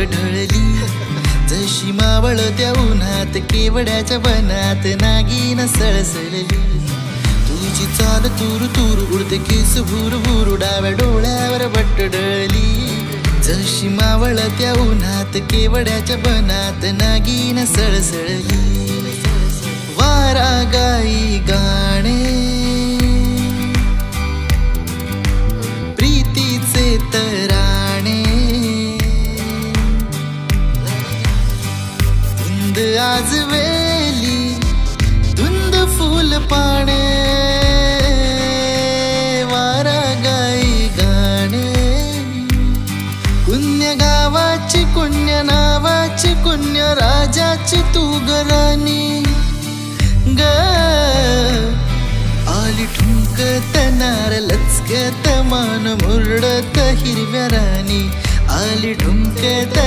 ढळली जशी मावळत्या उन्हात केवड्याच्या वनात नागिन सळसळली तुझी चाल तुरु तुरु उडते केस भूर भूर डाव्या डोळ्यावर बट्ट ढळली जशी मावळत्या उन्हात केवड्याच्या वनात नागिन सळसळली वारा गाई गाणे प्रीतीचे तराणे धुंद आज वेली धुंद फूल पाणे वारा गाई गाणे कुण्य गावाची कुण्य नावाची कुण्य राजाची तू गराणी ग आली ठुमकत नार लचकत मान मुरडत हिरव्या राणी आली ठुमकत